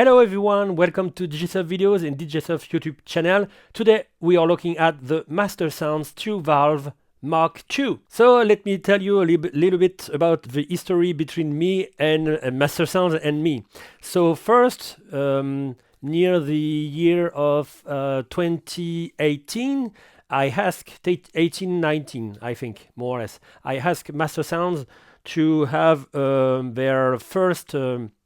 Hello everyone, welcome to Digisoft Videos and Digisoft YouTube channel. Today we are looking at the Master Sounds 2 Valve Mark II. So let me tell you a little bit about the history between me and Master Sounds and me. So first, near the year of 2018, I asked 18-19, I think, more or less. I asked Master Sounds to have their first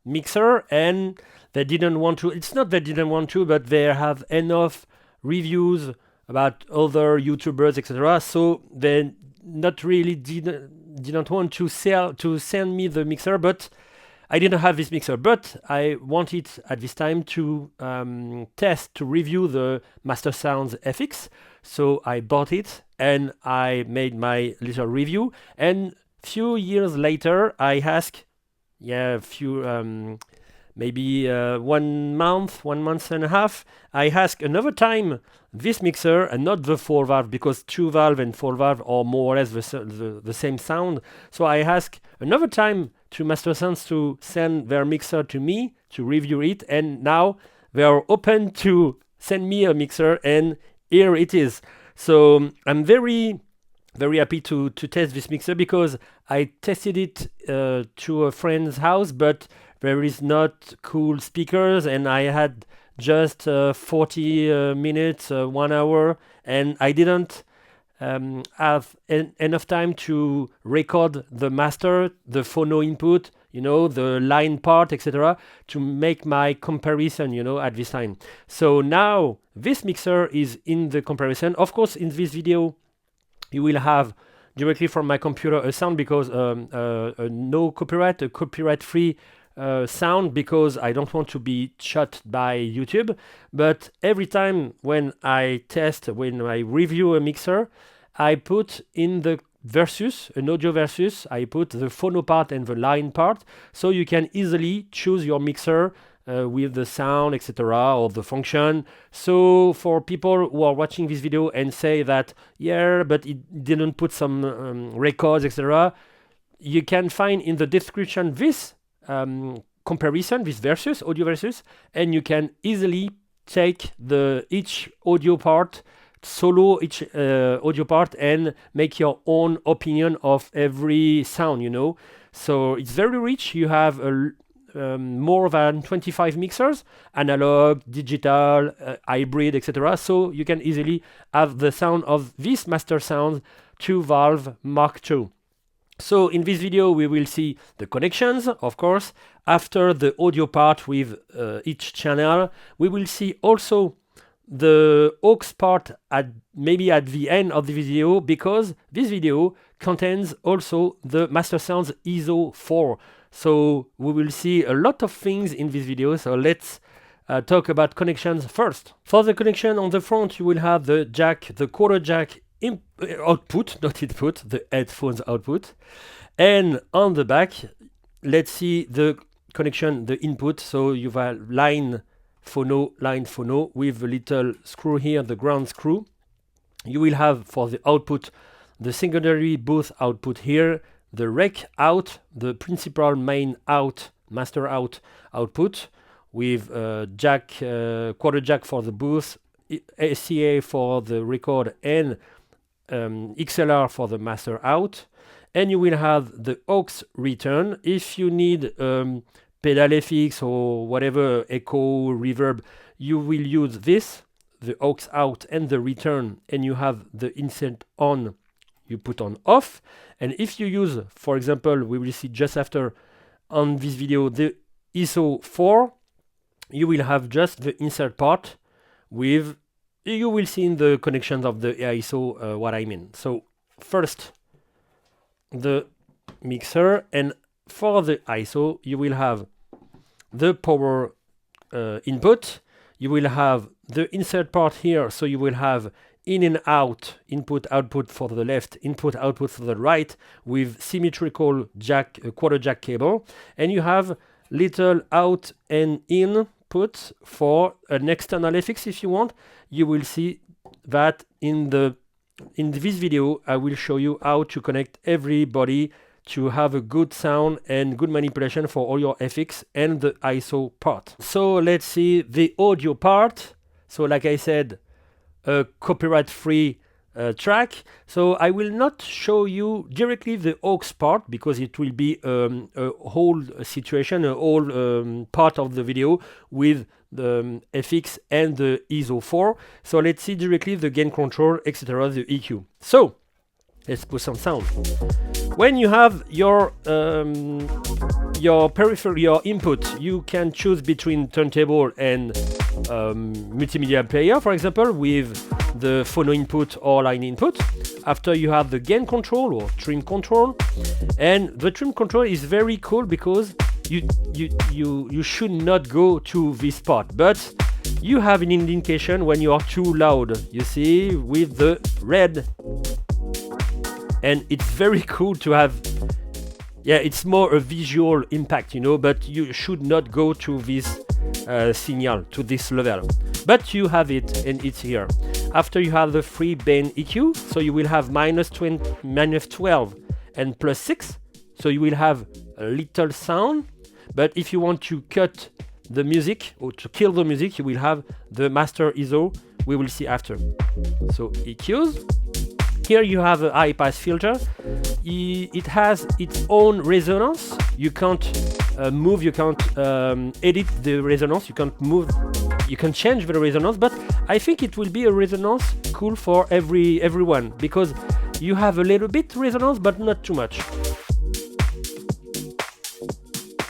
mixer, and they didn't want to. It's not they didn't want to, but they have enough reviews about other YouTubers, etc. So they not really didn't want to send me the mixer, but I didn't have this mixer, but I wanted at this time to review the Master Sounds FX. So I bought it and I made my little review. And few years later, I asked, maybe 1 month and a half, I asked another time this mixer and not the 4 valve, because 2 valve and 4 valve are more or less the same sound. So I asked another time to Master Sounds to send their mixer to me to review it, and now they are open to send me a mixer, and here it is. So I'm very happy to test this mixer, because I tested it to a friend's house, but there is not cool speakers, and I had just 40 minutes, 1 hour, and I didn't have enough time to record the master, the phono input, the line part, etc., to make my comparison, at this time. So now this mixer is in the comparison. Of course, in this video, you will have directly from my computer a sound, because no copyright, a copyright-free sound, because I don't want to be shot by YouTube. But every time when I review a mixer, I put in the versus, an audio versus, I put the phono part and the line part, so you can easily choose your mixer with the sound, etc., or the function. So for people who are watching this video and say that, but it didn't put some records, etc., you can find in the description this comparison, this versus, audio versus, and you can easily take each audio part, solo each audio part, and make your own opinion of every sound, So it's very rich. You have more than 25 mixers, analog, digital, hybrid, etc. So you can easily have the sound of this Master Sounds 2 Valve Mark II. So in this video, we will see the connections, of course. After the audio part with each channel, we will see also the aux part maybe at the end of the video, because this video contains also the Master Sounds ISO 4. So we will see a lot of things in this video. So let's talk about connections first. For the connection on the front, you will have the jack, the quarter jack output, not input, the headphones output. And on the back, let's see the connection, the input. So you have line phono with a little screw here, the ground screw. You will have for the output the secondary booth output here, the rec out, the principal main out, master out output, with quarter jack for the booth, SCA for the record, and XLR for the master out. And you will have the aux return. If you need pedal FX or whatever, echo, reverb, you will use this, the aux out and the return, and you have the insert on, you put on off. And if you use, for example, we will see just after on this video, the ISO 4, you will have just the insert part with, you will see in the connections of the ISO what I mean. So first, the mixer, and for the ISO, you will have the power input, you will have the insert part here, so you will have in and out, input, output for the left, input, output for the right, with symmetrical jack, quarter jack cable, and you have little out and input for an external FX if you want. You will see that in this video, I will show you how to connect everybody to have a good sound and good manipulation for all your FX and the ISO part. So let's see the audio part. So like I said, a copyright-free track. So I will not show you directly the aux part because it will be a whole situation, a whole part of the video with the FX and the ISO 4. So let's see directly the gain control, etc., the EQ. So let's put some sound. When you have your peripheral, your input, you can choose between turntable and multimedia player, for example, with the phono input or line input. After you have the gain control or trim control, and the trim control is very cool because you should not go to this part, but you have an indication when you are too loud. You see with the red. And it's very cool to have, yeah, it's more a visual impact, you know, but you should not go to this signal, to this level. But you have it, and it's here. After you have the free band EQ, so you will have -12 and +6, so you will have a little sound. But if you want to cut the music, or to kill the music, you will have the master ISO, we will see after. So EQs. Here you have a high pass filter. It has its own resonance. You can't move, you can't edit the resonance, you can't move, you can change the resonance, but I think it will be a resonance cool for everyone because you have a little bit resonance but not too much.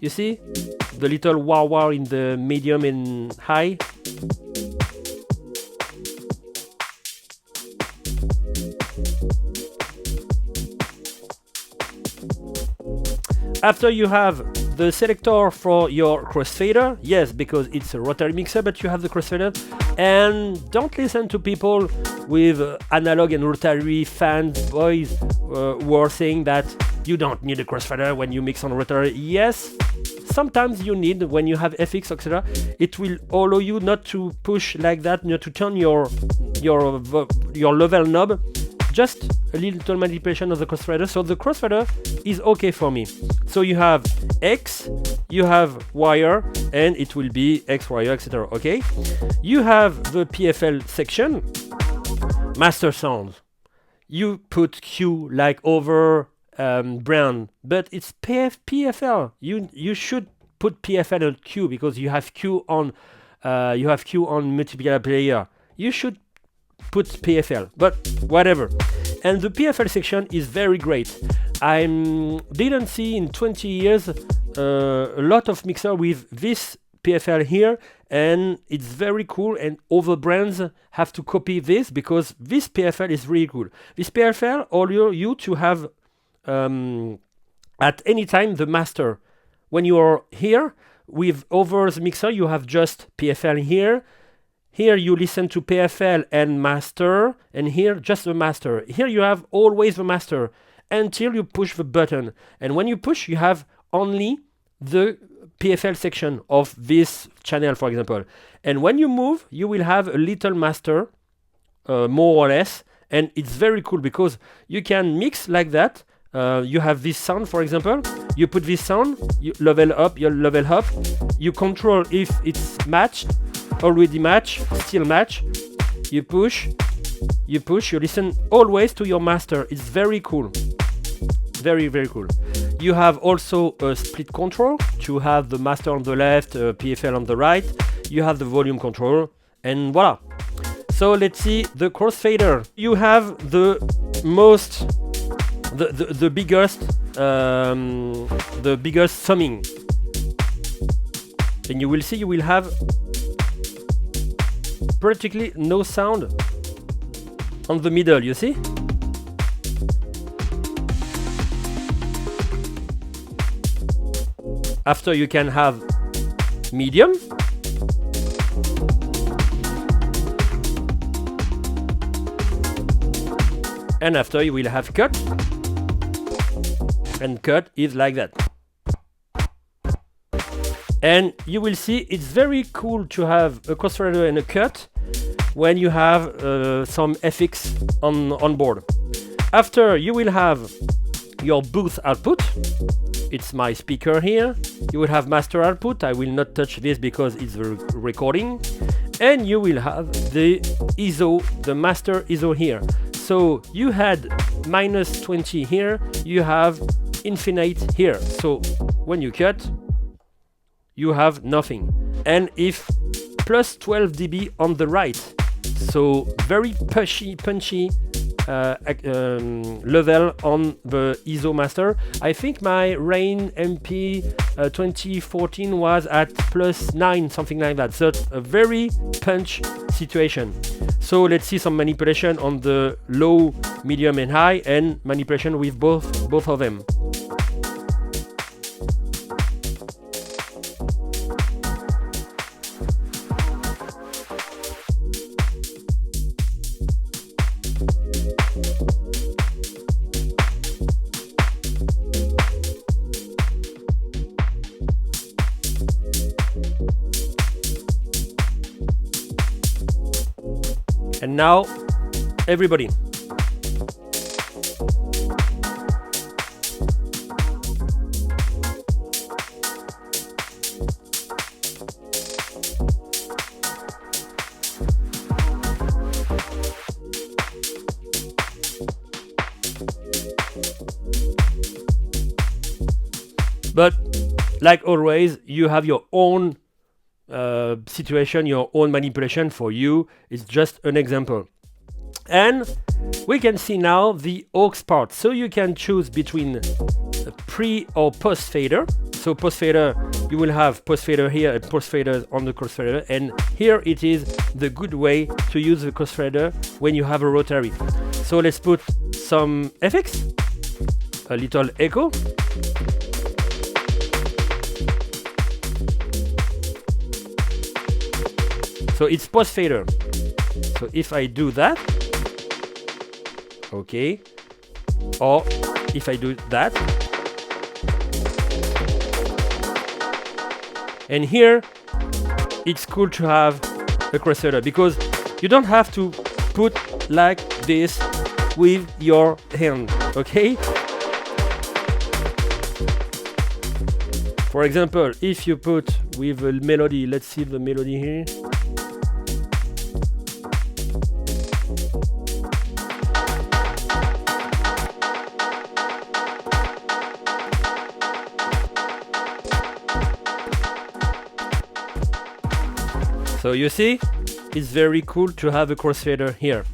You see the little wow wow in the medium and high. After you have the selector for your crossfader, yes, because it's a rotary mixer, but you have the crossfader. And don't listen to people with analog and rotary fanboys who are saying that you don't need a crossfader when you mix on rotary. Yes, sometimes you need when you have FX, etc. It will allow you not to push like that, not to turn your level knob. Just a little manipulation of the crossfader. So the crossfader is okay for me. So you have X, you have wire, and it will be X wire, etc. Okay. You have the PFL section, master sounds. You put Q like over brand, but it's PFL. You should put PFL on Q because you have Q on multimedia player. You should put PFL, but whatever. And the PFL section is very great. I didn't see in 20 years a lot of mixer with this PFL here, and it's very cool, and other brands have to copy this because this PFL is really cool. This PFL allows you to have at any time the master. When you are here with others mixer, you have just PFL here. Here you listen to PFL and master, and here just the master. Here you have always the master until you push the button. And when you push, you have only the PFL section of this channel, for example. And when you move, you will have a little master, more or less. And it's very cool because you can mix like that. You have this sound, for example. You put this sound, you level up, you level up. You control if it's matched. Already match, still match. You push, you listen always to your master. It's very cool. Very, very cool. You have also a split control to have the master on the left, PFL on the right. You have the volume control, and voila. So let's see the crossfader. You have the biggest summing. And you will see you will have practically no sound on the middle, you see? After you can have medium. And after you will have cut. And cut is like that. And you will see it's very cool to have a crossfader and a cut when you have some FX on board. After you will have your booth output. It's my speaker here. You will have master output. I will not touch this because it's the recording. And you will have the ISO, the master ISO here. So you had minus 20 here, you have infinite here. So when you cut, you have nothing. And if plus 12 dB on the right, so very punchy level on the ISO master. I think my Rain MP 2014 was at plus 9, something like that. So a very punch situation. So let's see some manipulation on the low, medium and high, and manipulation with both of them. And now, everybody. But like always, you have your own situation, your own manipulation. For you, it's just an example. And we can see now the aux part. So you can choose between pre or post fader. So post fader, you will have post fader here and post fader on the crossfader. And here it is the good way to use the crossfader when you have a rotary. So let's put some effects, a little echo. So it's post fader. So if I do that, okay, or if I do that, and here it's cool to have a crossfader because you don't have to put like this with your hand, okay? For example, if you put with a melody, let's see the melody here. So you see, it's very cool to have a crossfader here.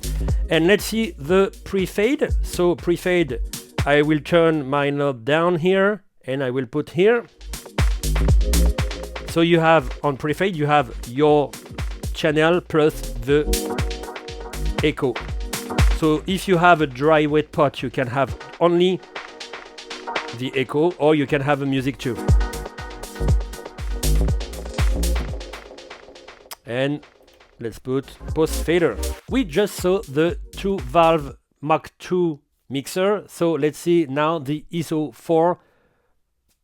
And let's see the pre-fade. So pre-fade, I will turn my knob down here and I will put here. So you have on pre-fade, you have your channel plus the echo. So if you have a dry wet pot, you can have only the echo, or you can have a music too. And let's put post fader. We just saw the 2-valve Mark II mixer. So let's see now the ISO 4,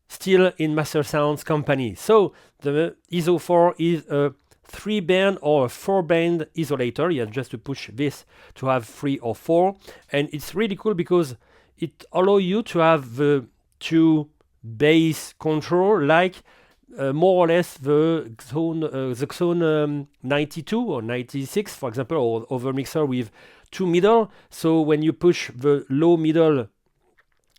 still in Master Sounds company. So the ISO 4 is a 3-band or a 4-band isolator. You have just to push this to have 3 or 4. And it's really cool because it allows you to have the 2 bass control like more or less the Xone 92 or 96, for example, or over mixer with 2 middle. So when you push the low middle,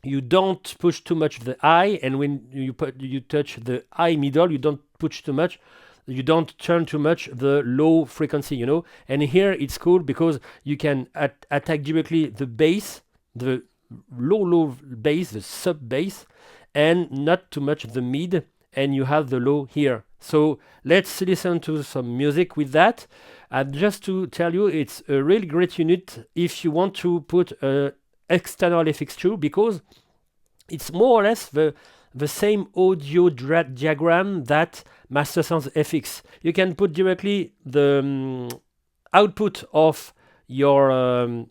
you don't push too much the high, and when you touch the high middle, you don't push too much. You don't turn too much the low frequency, you know. And here it's cool because you can attack directly the bass, the low bass, the sub bass, and not too much the mid. And you have the low here. So let's listen to some music with that. And just to tell you, it's a really great unit if you want to put external FX too, because it's more or less the same audio diagram that Master Sounds FX. You can put directly the output of your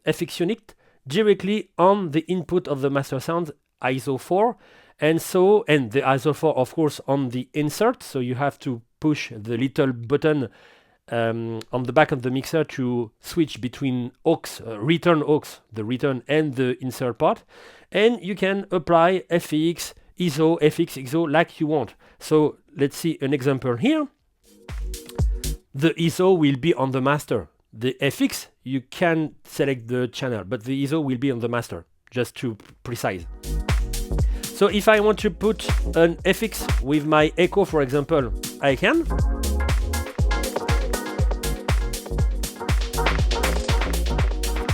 FX unit directly on the input of the Master Sounds ISO 4. And the ISO 4, of course, on the insert. So you have to push the little button on the back of the mixer to switch between aux, return aux, the return and the insert part, and you can apply FX, ISO, FX, ISO like you want. So let's see an example here. The ISO will be on the master. The FX, you can select the channel, but the ISO will be on the master, just to precise. So if I want to put an FX with my echo, for example, I can.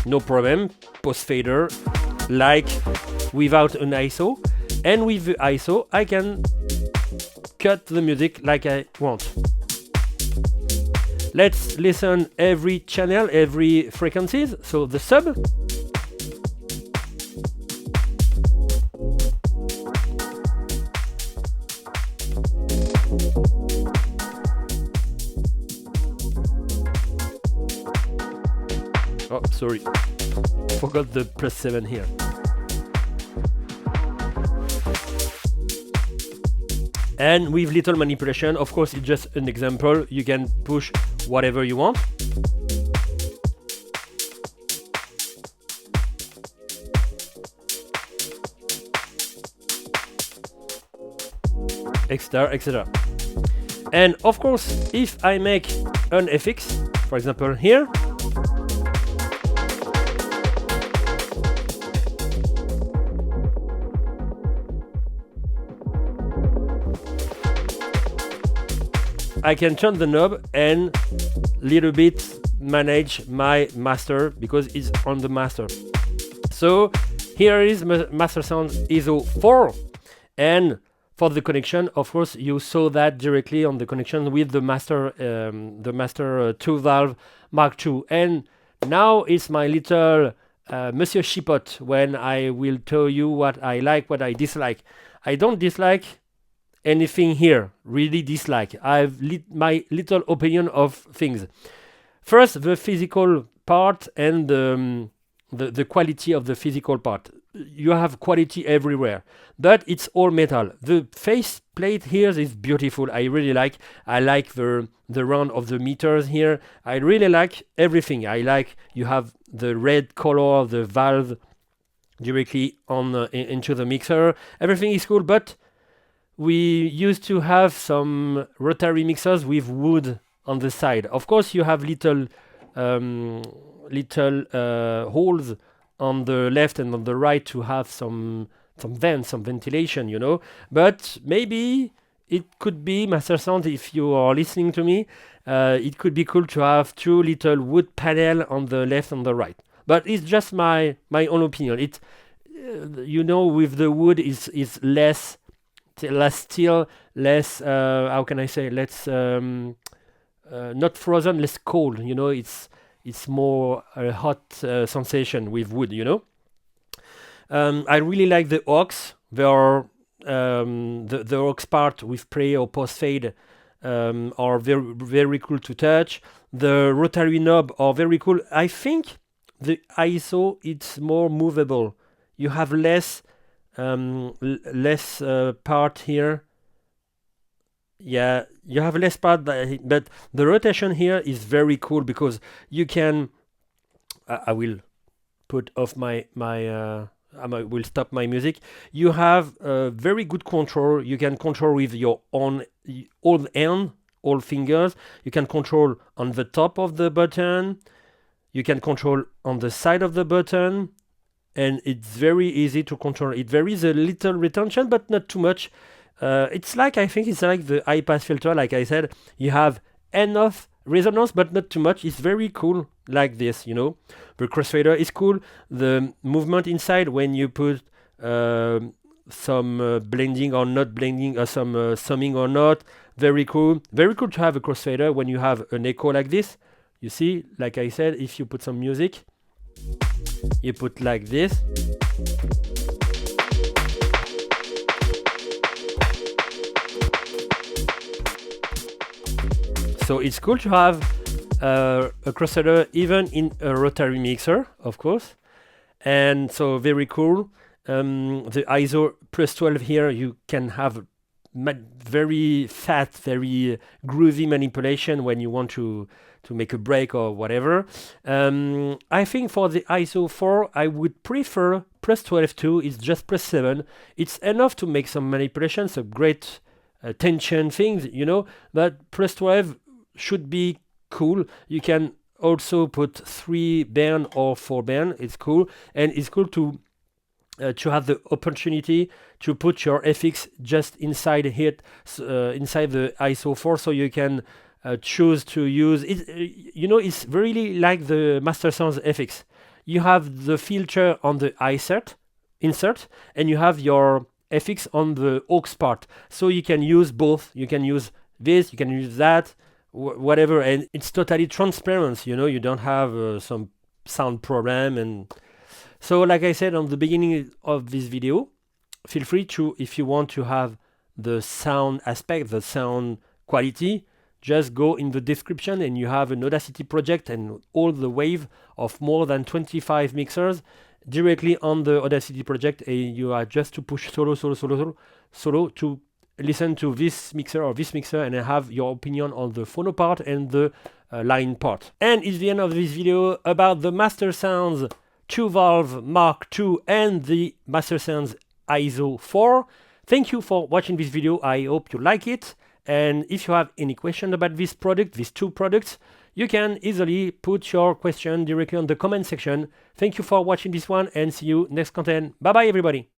No problem, post fader, like without an ISO. And with the ISO, I can cut the music like I want. Let's listen every channel, every frequencies. So the sub. Oh, sorry. Forgot the +7 here. And with little manipulation, of course, it's just an example. You can push whatever you want. Etc., etc. And of course, if I make an FX, for example here, I can turn the knob and little bit manage my master because it's on the master. So here is master sound ISO 4, and for the connection, of course, you saw that directly on the connection with the master 2 valve Mark II. And now it's my little Monsieur Chipot when I will tell you what I like, what I dislike. I don't dislike anything here, really dislike. I've my little opinion of things. First, the physical part and the quality of the physical part. You have quality everywhere, but it's all metal. The face plate here is beautiful. I really like. I like the round of the meters here. I really like everything. I like you have the red color of the valve directly on into the mixer. Everything is cool, but we used to have some rotary mixers with wood on the side. Of course, you have little holes on the left and on the right to have some vents, some ventilation, you know. But maybe it could be, Master Sound, if you are listening to me, it could be cool to have two little wood panel on the left and the right. But it's just my own opinion. It, you know, with the wood is less steel, less how can I say, less not frozen, less cold. You know, it's more a hot sensation with wood. You know, I really like the aux. There are the aux part with pre or post fade are very cool to touch. The rotary knob are very cool. I think the ISO it's more movable. You have less part here. Yeah, you have less part, but the rotation here is very cool because you can. I will put off I will stop my music. You have very good control. You can control with your own all fingers. You can control on the top of the button. You can control on the side of the button. And it's very easy to control it. There is a little retention, but not too much. It's like, I think it's like the high pass filter, like I said. You have enough resonance, but not too much. It's very cool like this, you know. The crossfader is cool. The movement inside when you put some blending or not blending, or some summing or not, very cool. Very cool to have a crossfader when you have an echo like this. You see, like I said, if you put some music, you put like this. So it's cool to have a crossfader even in a rotary mixer, of course. And so very cool. The ISO +12 here, you can have very fat, very groovy manipulation when you want to make a break or whatever. I think for the ISO 4, I would prefer plus 12.2. It's just plus 7. It's enough to make some manipulations, a great tension things, but plus 12 should be cool. You can also put 3 band or 4 band. It's cool, and it's cool to have the opportunity to put your FX just inside inside the ISO 4, so you can choose to use it. It's really like the Master Sounds FX. You have the filter on the insert, and you have your FX on the aux part, so you can use both. You can use this, you can use that, whatever, and it's totally transparent. You don't have some sound problem. And so, like I said on the beginning of this video, feel free to, if you want to have the sound aspect, the sound quality, just go in the description and you have an Audacity project and all the wave of more than 25 mixers directly on the Audacity project, and you are just to push solo to listen to this mixer or this mixer and have your opinion on the phono part and the line part. And it's the end of this video about the Master Sounds 2-valve Mark II and the Master Sounds ISO 4. Thank you for watching this video. I hope you like it. And if you have any question about this product, these two products, you can easily put your question directly on the comment section. Thank you for watching this one, and see you next content. Bye bye everybody.